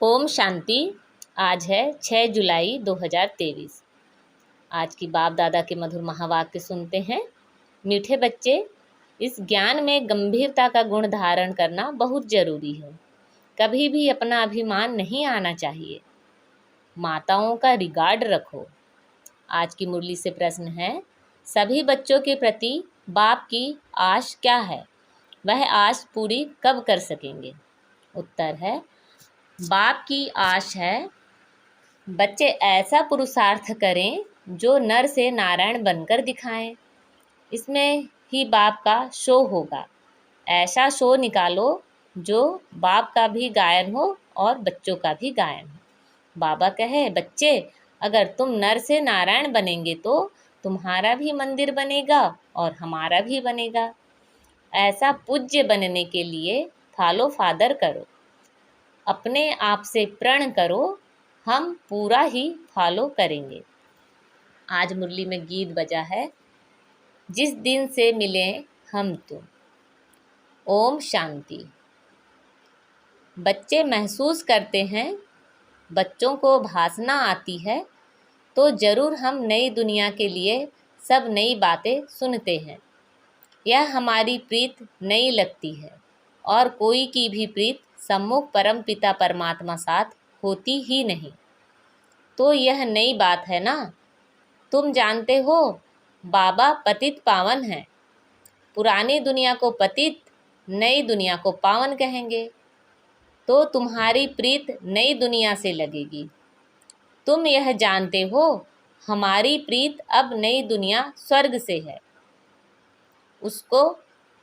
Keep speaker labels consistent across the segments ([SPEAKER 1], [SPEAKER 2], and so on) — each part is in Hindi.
[SPEAKER 1] ओम शांति। आज है 6 जुलाई 2023। आज की बाप दादा के मधुर महावाक्य सुनते हैं। मीठे बच्चे, इस ज्ञान में गंभीरता का गुण धारण करना बहुत जरूरी है। कभी भी अपना अभिमान नहीं आना चाहिए। माताओं का रिगार्ड रखो। आज की मुरली से प्रश्न है, सभी बच्चों के प्रति बाप की आश क्या है? वह आश पूरी कब कर सकेंगे? उत्तर है, बाप की आश है बच्चे ऐसा पुरुषार्थ करें जो नर से नारायण बनकर दिखाएं। इसमें ही बाप का शो होगा। ऐसा शो निकालो जो बाप का भी गायन हो और बच्चों का भी गायन हो। बाबा कहे, बच्चे अगर तुम नर से नारायण बनेंगे तो तुम्हारा भी मंदिर बनेगा और हमारा भी बनेगा। ऐसा पूज्य बनने के लिए फॉलो फादर करो। अपने आप से प्रण करो, हम पूरा ही फॉलो करेंगे। आज मुरली में गीत बजा है, जिस दिन से मिले हम तुम। ओम शांति। बच्चे महसूस करते हैं, बच्चों को भासना आती है तो ज़रूर हम नई दुनिया के लिए सब नई बातें सुनते हैं। यह हमारी प्रीत नई लगती है और कोई की भी प्रीत सम्मुख परम पिता परमात्मा साथ होती ही नहीं। तो यह नई बात है ना। तुम जानते हो, बाबा पतित पावन हैं। पुरानी दुनिया को पतित, नई दुनिया को पावन कहेंगे। तो तुम्हारी प्रीत नई दुनिया से लगेगी। तुम यह जानते हो, हमारी प्रीत अब नई दुनिया स्वर्ग से है। उसको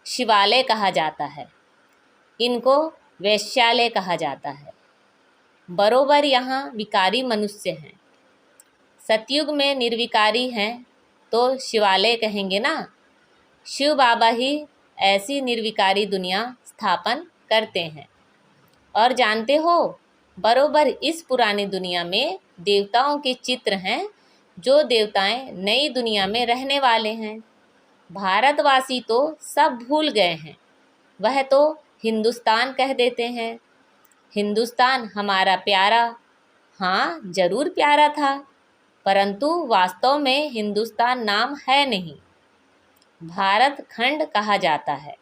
[SPEAKER 1] शिवालय कहा जाता है, इनको वैश्यालय कहा जाता है। बरोबर यहाँ विकारी मनुष्य हैं। सतयुग में निर्विकारी हैं तो शिवालय कहेंगे ना। शिव बाबा ही ऐसी निर्विकारी दुनिया स्थापन करते हैं। और जानते हो, बरोबर इस पुरानी दुनिया में देवताओं के चित्र हैं, जो देवताएं नई दुनिया में रहने वाले हैं। भारतवासी तो सब भूल गए हैं। वह तो हिंदुस्तान कह देते हैं। हिंदुस्तान हमारा प्यारा, हाँ जरूर प्यारा था, परंतु वास्तव में हिंदुस्तान नाम है नहीं, भारत खंड कहा जाता है।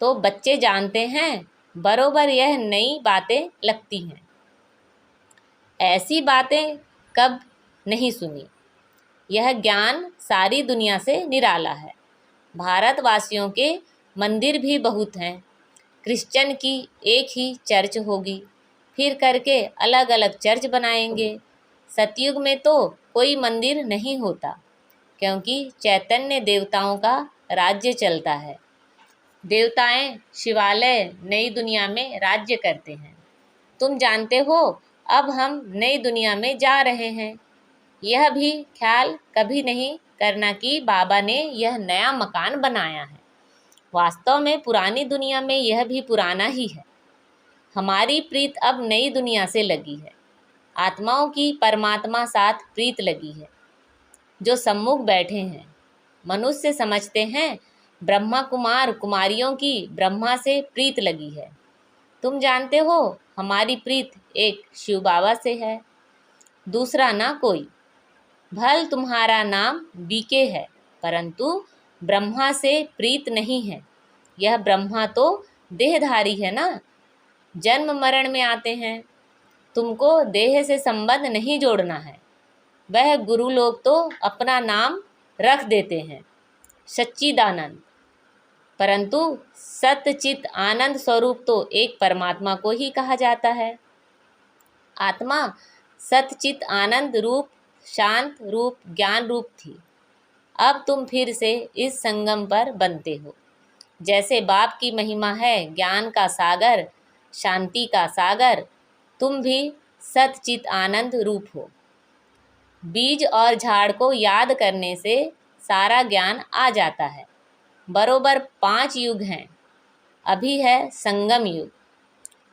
[SPEAKER 1] तो बच्चे जानते हैं, बरोबर यह नई बातें लगती हैं। ऐसी बातें कब नहीं सुनी। यह ज्ञान सारी दुनिया से निराला है। भारतवासियों के मंदिर भी बहुत हैं। क्रिश्चियन की एक ही चर्च होगी, फिर करके अलग अलग चर्च बनाएंगे। सतयुग में तो कोई मंदिर नहीं होता, क्योंकि चैतन्य देवताओं का राज्य चलता है। देवताएं शिवालय नई दुनिया में राज्य करते हैं। तुम जानते हो, अब हम नई दुनिया में जा रहे हैं। यह भी ख्याल कभी नहीं करना कि बाबा ने यह नया मकान बनाया है। वास्तव में पुरानी दुनिया में यह भी पुराना ही है। हमारी प्रीत अब नई दुनिया से लगी है। आत्माओं की परमात्मा साथ प्रीत लगी है, जो सम्मुख बैठे हैं। मनुष्य समझते हैं ब्रह्मा कुमार कुमारियों की ब्रह्मा से प्रीत लगी है। तुम जानते हो, हमारी प्रीत एक शिव बाबा से है, दूसरा ना कोई। भल तुम्हारा नाम बीके है, परंतु ब्रह्मा से प्रीत नहीं है। यह ब्रह्मा तो देहधारी है ना, जन्म मरण में आते हैं। तुमको देह से संबंध नहीं जोड़ना है। वह गुरु लोग तो अपना नाम रख देते हैं सच्चिदानंद, परंतु सतचित आनंद स्वरूप तो एक परमात्मा को ही कहा जाता है। आत्मा सतचित आनंद रूप, शांत रूप, ज्ञान रूप थी। अब तुम फिर से इस संगम पर बनते हो। जैसे बाप की महिमा है ज्ञान का सागर, शांति का सागर, तुम भी सतचित आनंद रूप हो। बीज और झाड़ को याद करने से सारा ज्ञान आ जाता है। बरोबर 5 युग हैं। अभी है संगम युग।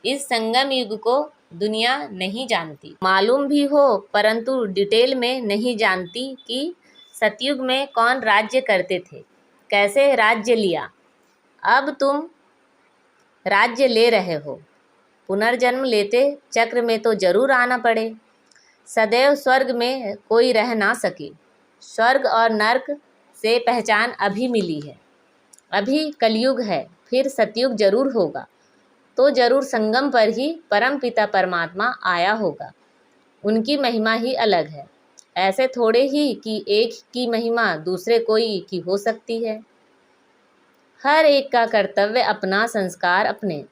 [SPEAKER 1] इस संगम युग को दुनिया नहीं जानती। मालूम भी हो परंतु डिटेल में नहीं जानती कि सतयुग में कौन राज्य करते थे, कैसे राज्य लिया। अब तुम राज्य ले रहे हो। पुनर्जन्म लेते चक्र में तो जरूर आना पड़े। सदैव स्वर्ग में कोई रह ना सके। स्वर्ग और नर्क से पहचान अभी मिली है। अभी कलयुग है, फिर सतयुग जरूर होगा, तो जरूर संगम पर ही परम पिता परमात्मा आया होगा। उनकी महिमा ही अलग है। ऐसे थोड़े ही कि एक की महिमा दूसरे कोई की हो सकती है। हर एक का कर्तव्य अपना, संस्कार अपने,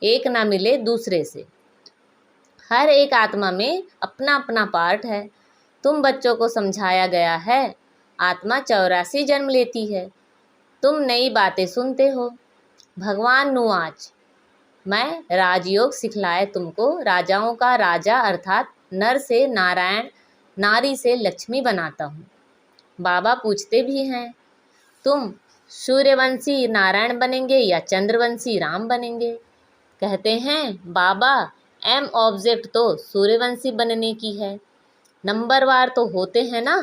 [SPEAKER 1] एक ना मिले दूसरे से। हर एक आत्मा में अपना अपना पार्ट है। तुम बच्चों को समझाया गया है आत्मा 84 जन्म लेती है। तुम नई बातें सुनते हो। भगवान नु आज मैं राजयोग सिखलाए तुमको। राजाओं का राजा अर्थात नर से नारायण, नारी से लक्ष्मी बनाता हूँ। बाबा पूछते भी हैं, तुम सूर्यवंशी नारायण बनेंगे या चंद्रवंशी राम बनेंगे? कहते हैं बाबा एम ऑब्जेक्ट तो सूर्यवंशी बनने की है। नंबरवार तो होते हैं ना।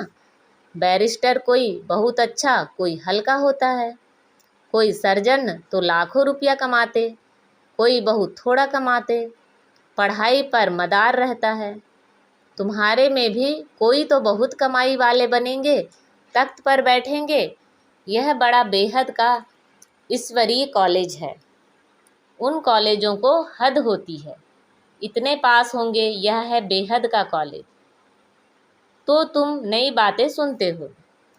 [SPEAKER 1] बैरिस्टर कोई बहुत अच्छा, कोई हल्का होता है। कोई सर्जन तो लाखों रुपया कमाते, कोई बहुत थोड़ा कमाते। पढ़ाई पर मदार रहता है। तुम्हारे में भी कोई तो बहुत कमाई वाले बनेंगे, तख्त पर बैठेंगे। यह बड़ा बेहद का ईश्वरीय कॉलेज है। उन कॉलेजों को हद होती है। इतने पास होंगे, यह है बेहद का कॉलेज। तो तुम नई बातें सुनते हो।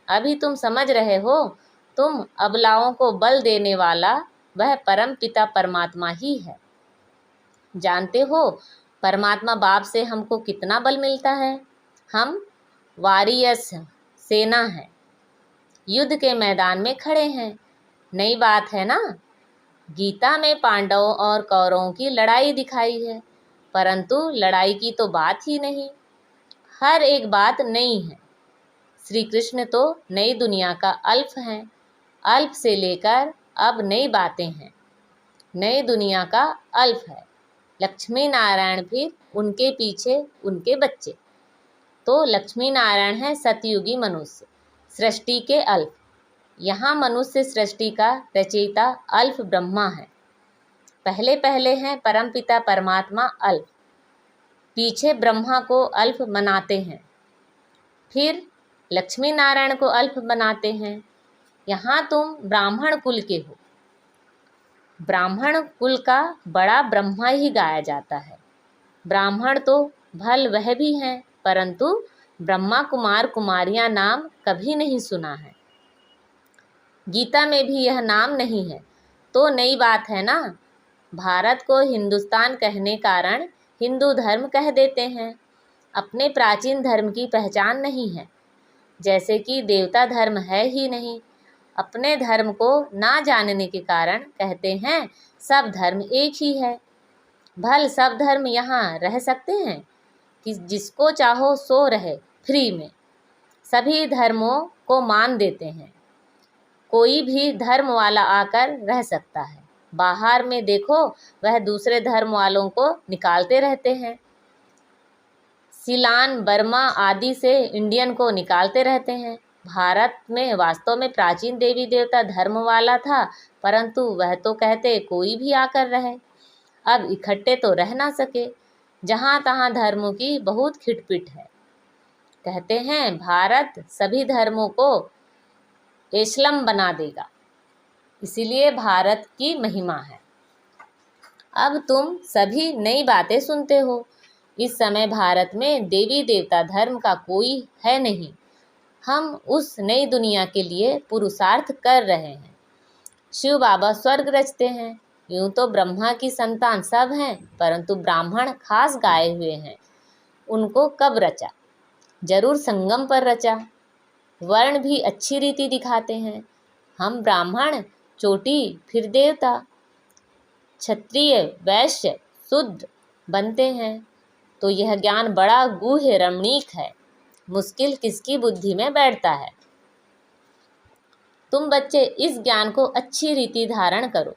[SPEAKER 1] अभी तुम समझ रहे हो, तुम अबलाओं को बल देने वाला वह परम पिता परमात्मा ही है। जानते हो परमात्मा बाप से हमको कितना बल मिलता है? हम वारियर्स सेना है, युद्ध के मैदान में खड़े हैं। नई बात है ना। गीता में पांडवों और कौरवों की लड़ाई दिखाई है, परंतु लड़ाई की तो बात ही नहीं। हर एक बात नई है। श्री कृष्ण तो नई दुनिया का अल्फ हैं। अल्फ से लेकर अब नई बातें हैं। नई दुनिया का अल्फ है। लक्ष्मी नारायण फिर उनके पीछे उनके बच्चे। तो लक्ष्मी नारायण है सतयुगी मनुष्य, सृष्टि के अल्फ। यहाँ मनुष्य सृष्टि का रचयिता अल्फ ब्रह्मा है। पहले पहले हैं परमपिता परमात्मा अल्फ, पीछे ब्रह्मा को अल्फ बनाते हैं, फिर लक्ष्मी नारायण को अल्फ बनाते हैं। यहाँ तुम ब्राह्मण कुल के हो। ब्राह्मण कुल का बड़ा ब्रह्मा ही गाया जाता है। ब्राह्मण तो भल वह भी हैं, परंतु ब्रह्मा कुमार कुमारियाँ नाम कभी नहीं सुना है। गीता में भी यह नाम नहीं है। तो नई बात है ना। भारत को हिंदुस्तान कहने कारण हिंदू धर्म कह देते हैं। अपने प्राचीन धर्म की पहचान नहीं है, जैसे कि देवता धर्म है ही नहीं। अपने धर्म को ना जानने के कारण कहते हैं सब धर्म एक ही है। भल सब धर्म यहाँ रह सकते हैं कि जिसको चाहो सो रहे फ्री में। सभी धर्मों को मान देते हैं। कोई भी धर्म वाला आकर रह सकता है। बाहर में देखो वह दूसरे धर्म वालों को निकालते रहते हैं। सीलान, बर्मा आदि से इंडियन को निकालते रहते हैं। भारत में वास्तव में प्राचीन देवी देवता धर्म वाला था, परंतु वह तो कहते कोई भी आकर रहे। अब इकट्ठे तो रह ना सके। जहाँ तहाँ धर्मों की बहुत खिटपिट है। कहते हैं भारत सभी धर्मों को इस्लाम बना देगा, इसीलिए भारत की महिमा है। अब तुम सभी नई बातें सुनते हो। इस समय भारत में देवी देवता धर्म का कोई है नहीं। हम उस नई दुनिया के लिए पुरुषार्थ कर रहे हैं। शिव बाबा स्वर्ग रचते हैं। यूं तो ब्रह्मा की संतान सब हैं, परंतु ब्राह्मण खास गाए हुए हैं। उनको कब रचा? जरूर संगम पर रचा। वर्ण भी अच्छी रीति दिखाते हैं। हम ब्राह्मण चोटी फिर देवता, क्षत्रिय वैश्य शूद्र बनते हैं। तो यह ज्ञान बड़ा गूढ़ रमणीक है। मुश्किल किसकी बुद्धि में बैठता है। तुम बच्चे इस ज्ञान को अच्छी रीति धारण करो।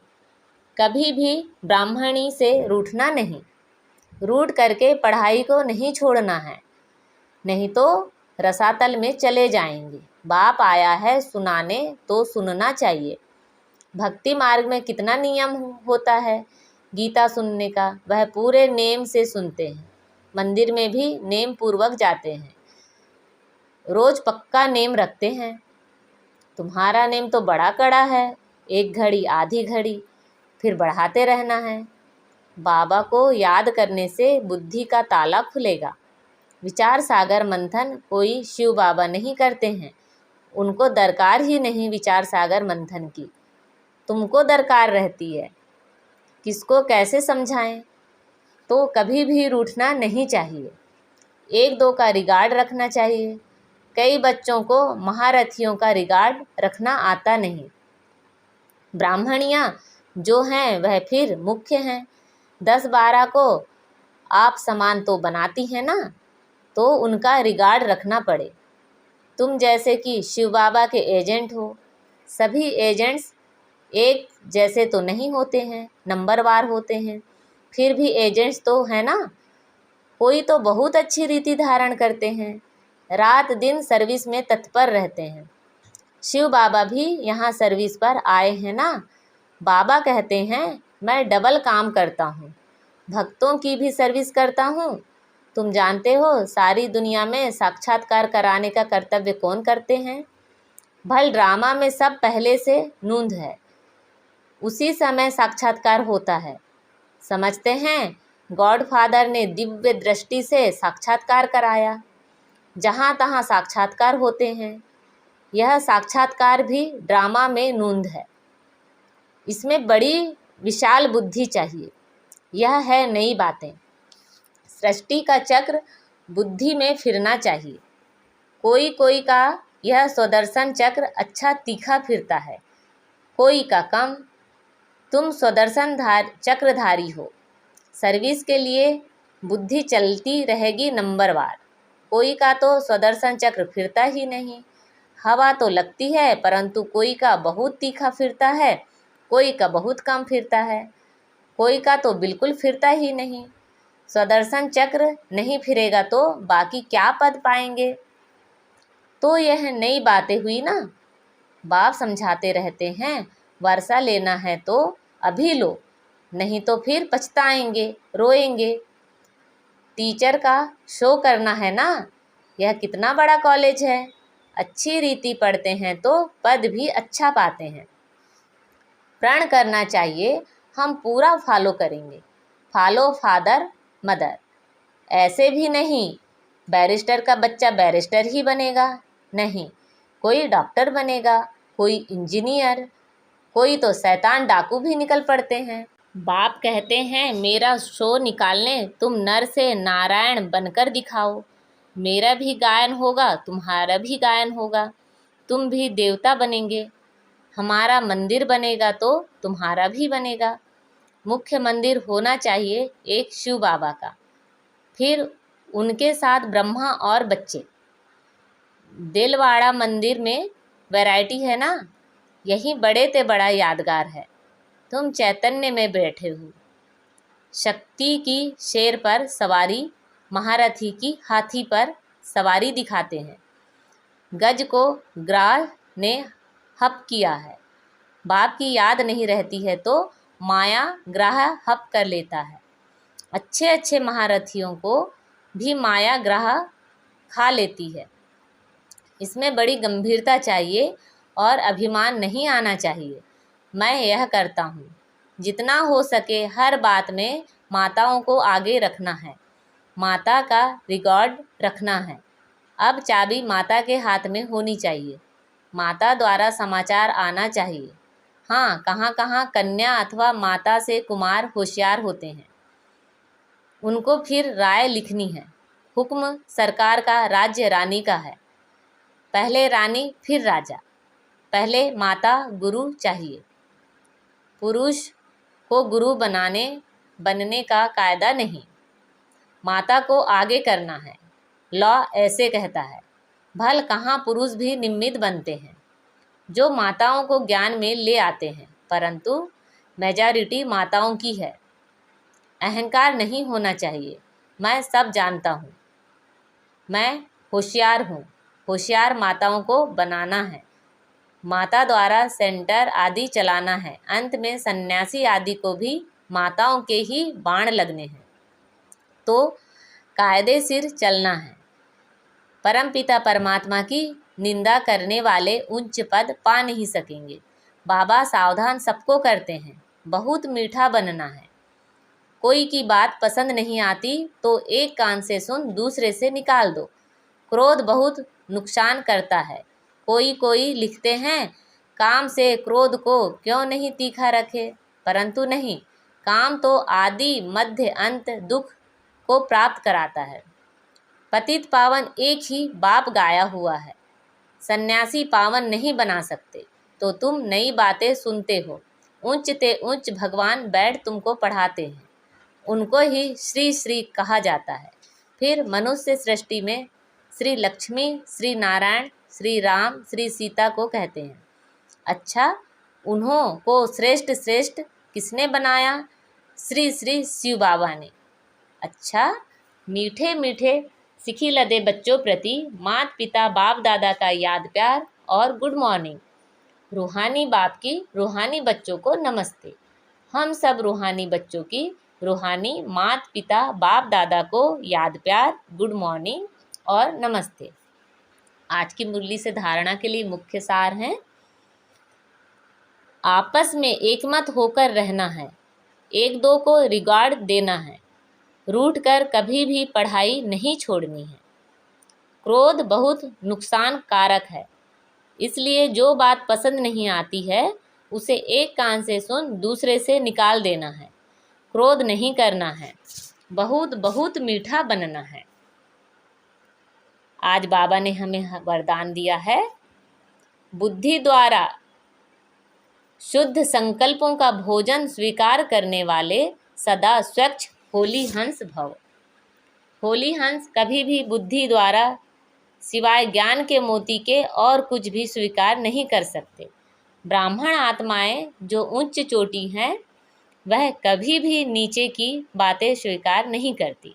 [SPEAKER 1] कभी भी ब्राह्मणी से रूठना नहीं। रूठ करके पढ़ाई को नहीं छोड़ना है, नहीं तो रसातल में चले जाएंगे। बाप आया है सुनाने तो सुनना चाहिए। भक्ति मार्ग में कितना नियम होता है। गीता सुनने का, वह पूरे नेम से सुनते हैं। मंदिर में भी नेम पूर्वक जाते हैं, रोज पक्का नेम रखते हैं। तुम्हारा नेम तो बड़ा कड़ा है, एक घड़ी आधी घड़ी, फिर बढ़ाते रहना है। बाबा को याद करने से बुद्धि का ताला खुलेगा। विचार सागर मंथन कोई शिव बाबा नहीं करते हैं, उनको दरकार ही नहीं विचार सागर मंथन की, तुमको दरकार रहती है। किसको कैसे समझाएं? तो कभी भी रूठना नहीं चाहिए, एक दो का रिगार्ड रखना चाहिए। कई बच्चों को महारथियों का रिगार्ड रखना आता नहीं। ब्राह्मणियाँ जो हैं वह फिर मुख्य हैं, 10-12 को आप समान तो बनाती हैं ना, तो उनका रिगार्ड रखना पड़े। तुम जैसे कि शिव बाबा के एजेंट हो, सभी एजेंट्स एक जैसे तो नहीं होते हैं, नंबरवार होते हैं। फिर भी एजेंट्स तो है ना, कोई तो बहुत अच्छी रीति धारण करते हैं, रात दिन सर्विस में तत्पर रहते हैं। शिव बाबा भी यहाँ सर्विस पर आए हैं ना। बाबा कहते हैं मैं डबल काम करता हूँ, भक्तों की भी सर्विस करता हूँ। तुम जानते हो सारी दुनिया में साक्षात्कार कराने का कर्तव्य कौन करते हैं? भल ड्रामा में सब पहले से नूंद है, उसी समय साक्षात्कार होता है। समझते हैं गॉडफादर ने दिव्य दृष्टि से साक्षात्कार कराया, जहाँ तहाँ साक्षात्कार होते हैं। यह साक्षात्कार भी ड्रामा में नूंद है, इसमें बड़ी विशाल बुद्धि चाहिए। यह है नई बातें। सृष्टि का चक्र बुद्धि में फिरना चाहिए। कोई कोई का यह स्वदर्शन चक्र अच्छा तीखा फिरता है, कोई का कम। तुम स्वदर्शन चक्रधारी हो, सर्विस के लिए बुद्धि चलती रहेगी नंबरवार। कोई का तो स्वदर्शन चक्र फिरता ही नहीं, हवा तो लगती है परंतु कोई का बहुत तीखा फिरता है, कोई का बहुत कम फिरता है, कोई का तो बिल्कुल फिरता ही नहीं। स्वदर्शन चक्र नहीं फिरेगा तो बाकी क्या पद पाएंगे? तो यह नई बातें हुई ना। बाप समझाते रहते हैं वर्षा लेना है तो अभी लो, नहीं तो फिर पछताएंगे, रोएंगे। टीचर का शो करना है ना। यह कितना बड़ा कॉलेज है, अच्छी रीति पढ़ते हैं तो पद भी अच्छा पाते हैं। प्रण करना चाहिए हम पूरा फॉलो करेंगे, फॉलो फादर मदर। ऐसे भी नहीं बैरिस्टर का बच्चा बैरिस्टर ही बनेगा, नहीं, कोई डॉक्टर बनेगा, कोई इंजीनियर, कोई तो शैतान डाकू भी निकल पड़ते हैं। बाप कहते हैं मेरा शो निकालने तुम नर से नारायण बनकर दिखाओ, मेरा भी गायन होगा, तुम्हारा भी गायन होगा, तुम भी देवता बनेंगे। हमारा मंदिर बनेगा तो तुम्हारा भी बनेगा। मुख्य मंदिर होना चाहिए एक शिव बाबा का, फिर उनके साथ ब्रह्मा और बच्चे। दिलवाड़ा मंदिर में वैरायटी है ना, यही बड़े ते बड़ा यादगार है। तुम चैतन्य में बैठे हो, शक्ति की शेर पर सवारी, महारथी की हाथी पर सवारी दिखाते हैं। गज को ग्राह ने हप किया है, बाप की याद नहीं रहती है तो माया ग्राह हप कर लेता है। अच्छे अच्छे महारथियों को भी माया ग्राह खा लेती है। इसमें बड़ी गंभीरता चाहिए और अभिमान नहीं आना चाहिए। मैं यह करता हूँ, जितना हो सके हर बात में माताओं को आगे रखना है, माता का रिकॉर्ड रखना है। अब चाबी माता के हाथ में होनी चाहिए, माता द्वारा समाचार आना चाहिए। हाँ, कहाँ कहाँ कन्या अथवा माता से कुमार होशियार होते हैं, उनको फिर राय लिखनी है। हुक्म सरकार का, राज्य रानी का है। पहले रानी फिर राजा, पहले माता गुरु चाहिए। पुरुष को गुरु बनने का कायदा नहीं, माता को आगे करना है, लॉ ऐसे कहता है। भल कहाँ पुरुष भी निमित्त बनते हैं जो माताओं को ज्ञान में ले आते हैं, परंतु मेजॉरिटी माताओं की है। अहंकार नहीं होना चाहिए, मैं सब जानता हूँ, मैं होशियार हूँ। होशियार माताओं को बनाना है, माता द्वारा सेंटर आदि चलाना है। अंत में सन्यासी आदि को भी माताओं के ही बाण लगने हैं, तो कायदे सिर चलना है। परमपिता परमात्मा की निंदा करने वाले उच्च पद पा नहीं सकेंगे। बाबा सावधान सबको करते हैं, बहुत मीठा बनना है। कोई की बात पसंद नहीं आती तो एक कान से सुन, दूसरे से निकाल दो। क्रोध बहुत नुकसान करता है। कोई लिखते हैं, काम से क्रोध को क्यों नहीं तीखा रखे, परंतु नहीं, काम तो आदि मध्य अंत दुख को प्राप्त कराता है। पतित पावन एक ही बाप गाया हुआ है। सन्यासी पावन नहीं बना सकते, तो तुम नई बातें सुनते हो। उच्च ते उच्च भगवान बैठ तुमको पढ़ाते हैं, उनको ही श्री श्री कहा जाता है। फिर मनुष्य सृष्टि में श्री लक्ष्मी, श्री नारायण, श्री राम, श्री सीता को कहते हैं। अच्छा, उन्हों को श्रेष्ठ श्रेष्ठ किसने बनाया? श्री श्री शिव बाबा ने। अच्छा, मीठे मीठे सिखी लदे बच्चों प्रति माता पिता बाप दादा का याद प्यार और गुड मॉर्निंग। रूहानी बाप की रूहानी बच्चों को नमस्ते। हम सब रूहानी बच्चों की रूहानी माता पिता बाप दादा को याद प्यार, गुड मॉर्निंग और नमस्ते। आज की मुरली से धारणा के लिए मुख्य सार हैं। आपस में एकमत होकर रहना है, एक दो को रिगार्ड देना है, रूठ कर कभी भी पढ़ाई नहीं छोड़नी है। क्रोध बहुत नुकसान कारक है, इसलिए जो बात पसंद नहीं आती है उसे एक कान से सुन, दूसरे से निकाल देना है। क्रोध नहीं करना है, बहुत बहुत मीठा बनना है। आज बाबा ने हमें वरदान दिया है, बुद्धि द्वारा शुद्ध संकल्पों का भोजन स्वीकार करने वाले सदा स्वच्छ होली हंस भव। होली हंस कभी भी बुद्धि द्वारा सिवाय ज्ञान के मोती के और कुछ भी स्वीकार नहीं कर सकते। ब्राह्मण आत्माएं जो उच्च चोटी हैं, वह कभी भी नीचे की बातें स्वीकार नहीं करती।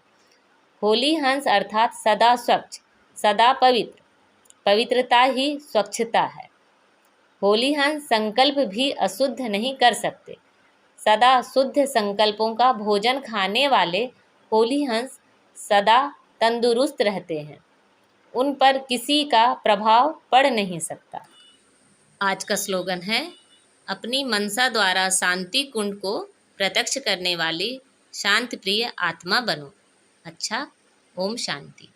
[SPEAKER 1] होली हंस अर्थात सदा स्वच्छ, सदा पवित्र, पवित्रता ही स्वच्छता है। होली हंस संकल्प भी अशुद्ध नहीं कर सकते। सदा शुद्ध संकल्पों का भोजन खाने वाले होली हंस सदा तंदुरुस्त रहते हैं, उन पर किसी का प्रभाव पड़ नहीं सकता। आज का स्लोगन है, अपनी मनसा द्वारा शांति कुंड को प्रत्यक्ष करने वाली शांति प्रिय आत्मा बनो। अच्छा, ओम शांति।